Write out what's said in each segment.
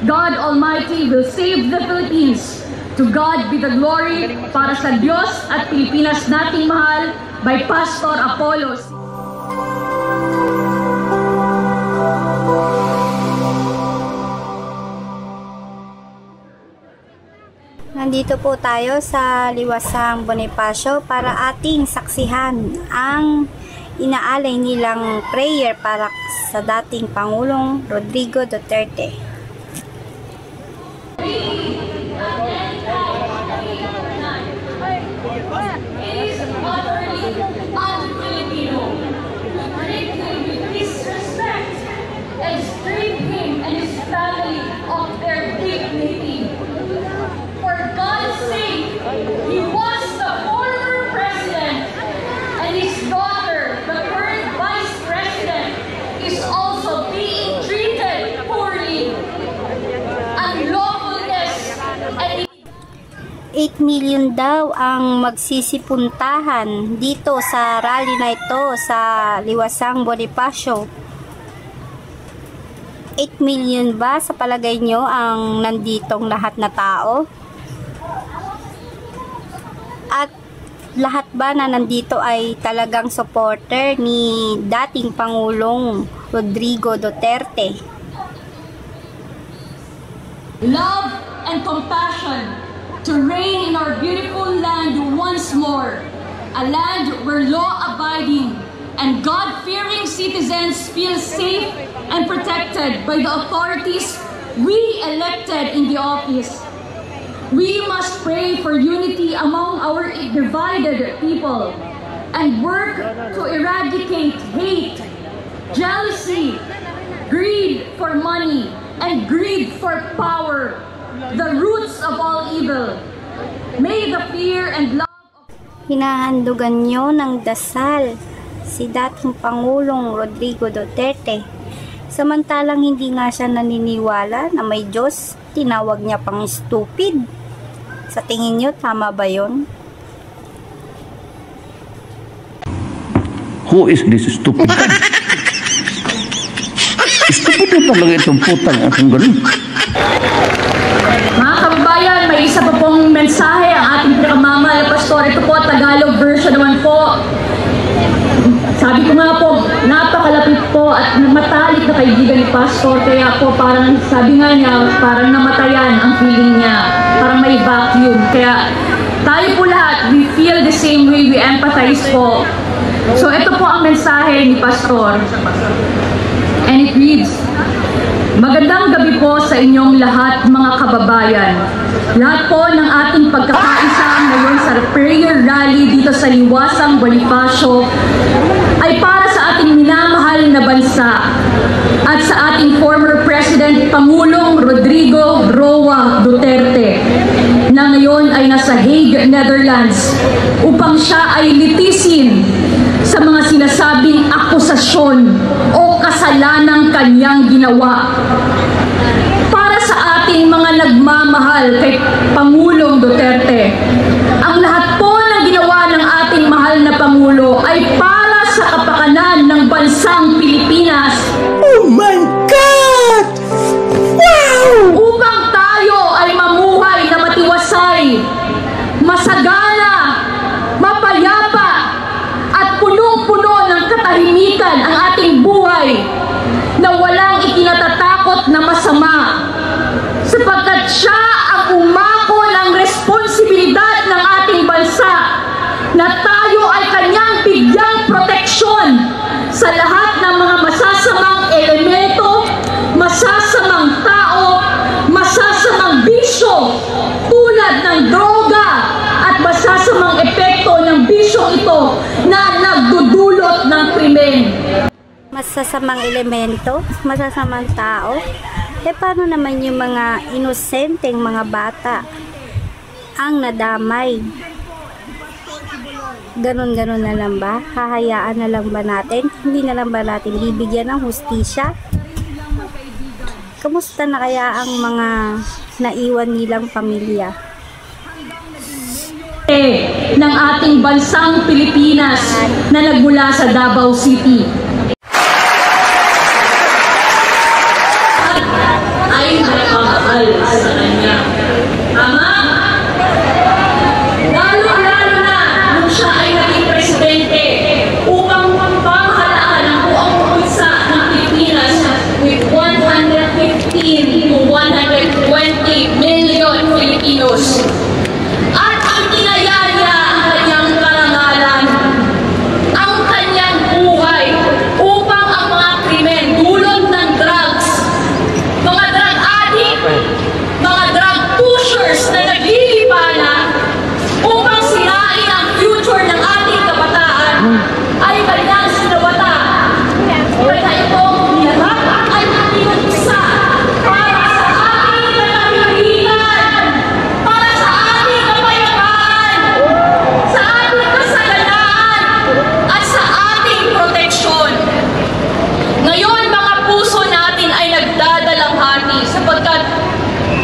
God Almighty will save the Philippines. To God be the glory, para sa Diyos at Pilipinas nating mahal, by Pastor Apollos. Nandito po tayo sa Liwasang Bonifacio para ating saksihan ang inaalay nilang prayer para sa dating Pangulong Rodrigo Duterte. He was the former president, and his daughter, the current vice president, is also being treated poorly. Unlawfulness and 8 million daw ang magsisipuntahan dito sa rally na ito sa Liwasang Bonifacio. 8 million ba sa palagay nyo ang nanditong lahat na tao? At lahat ba na nandito ay talagang supporter ni dating Pangulong Rodrigo Duterte? Love and compassion to reign in our beautiful land once more, a land where law-abiding and God-fearing citizens feel safe and protected by the authorities we elected in the office. We must pray for unity among our divided people and work to eradicate hate, jealousy, greed for money, and greed for power, the roots of all evil. May the fear and love of... Hinahandugan nyo ng dasal si dating Pangulong Rodrigo Duterte. Samantalang hindi nga siya naniniwala na may Diyos, tinawag niya pang stupid. Sa tingin nyo, tama ba yun? Who is this stupid? Stupid na talaga itong putang akong ganun. Mga kababayan, may isa pa pong mensahe ang ating pinakamamahal na pastor. Ito po, Tagalog version naman po. Sabi ko nga po, napakalapit po at matalik na kaibigan ni Pastor. Kaya po parang sabi nga niya, parang namatayan ang feeling niya. Parang may vacuum. Kaya tayo po lahat, we feel the same way, we empathize po. So ito po ang mensahe ni Pastor. And it reads, magandang gabi po sa inyong lahat mga kababayan. Lahat po ng ating pagkakaisa ngayon sa prayer rally dito sa Liwasang Bonifacio ay para sa ating minamahal na bansa at sa ating former President Pangulong Rodrigo Roa Duterte na ngayon ay nasa Hague, Netherlands upang siya ay litisin sa mga sinasabing akusasyon o kasalanang kanyang ginawa. Para sa ating mga nagmamahal kay Pangulong Duterte, ang lahat po ng ginawa ng ating mahal na Pangulo ay para sa kapakanan ng bansang Pilipinas. Oh my God! Wow! Upang tayo ay mamuhay na matiwasay, masagana, mapayapa, at punong-puno ng katahimikan ang ating buhay na walang ikinatatakot na masama, sapagkat siya ang umako ng responsibilidad ng ating bansa na tayo ay kanyang bigyang proteksyon sa lahat ng mga masasamang elemento, masasamang tao, masasamang bisyo tulad ng droga at masasamang epekto ng bisyong ito na nagdudulot ng krimen. Masasamang elemento, masasamang tao. Paano naman yung mga inosenteng mga bata ang nadamay? Ganon-ganon na lang ba? Hahayaan na lang ba natin? Hindi na lang ba natin bibigyan ng hustisya? Kamusta na kaya ang mga naiwan nilang pamilya? Ng ating bansang Pilipinas na nagmula sa Davao City. Ay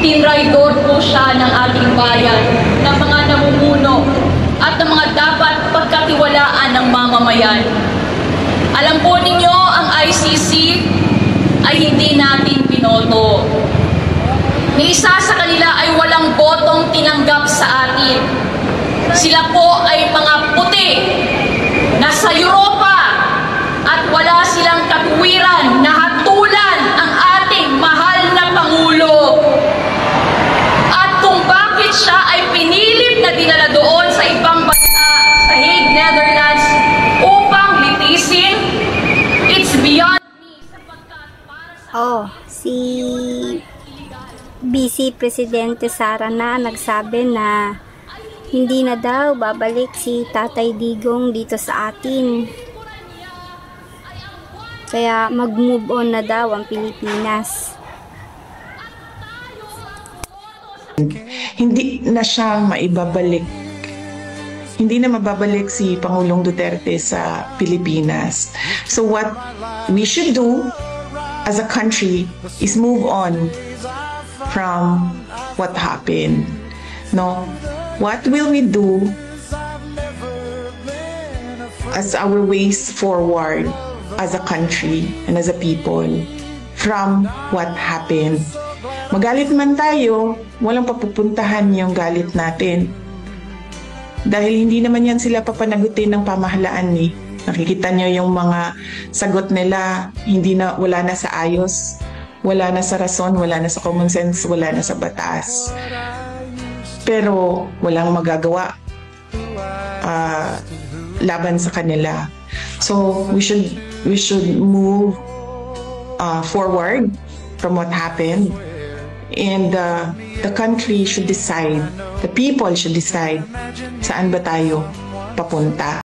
Itinraydor po siya ng ating bayan, ng mga namumuno, at ng mga dapat pagkatiwalaan ng mamamayan. Alam po ninyo, ang ICC ay hindi natin binoto. Ni isa sa kanila ay walang botong tinanggap sa atin. Sila po ay mga puti, nasa Europa, at wala silang katuwiran na hatulan ang ating mahal na Pangulo. At kung bakit siya ay pinilit na dinala doon sa ibang bansa, sa Hague, Netherlands, upang litisin, it's beyond me sapagkat para sa... Oh, si Vice Presidente Sara na nagsabi na hindi na daw babalik si Tatay Digong dito sa atin. Kaya mag-move on na daw ang Pilipinas. Hindi na siya maibabalik. Hindi na mababalik si Pangulong Duterte sa Pilipinas. So what we should do as a country is move on from what happened. No? What will we do as our ways forward as a country and as a people from what happened? Magalit man tayo, walang papupuntahan yung galit natin. Dahil hindi naman yan sila papanagutin ng pamahalaan ni. Nakikita nyo yung mga sagot nila, wala na sa ayos, wala na sa rason, wala na sa common sense, wala na sa batas. Pero walang magagawa laban sa kanila. So we should move forward from what happened, and the country should decide, the people should decide saan ba tayo papunta.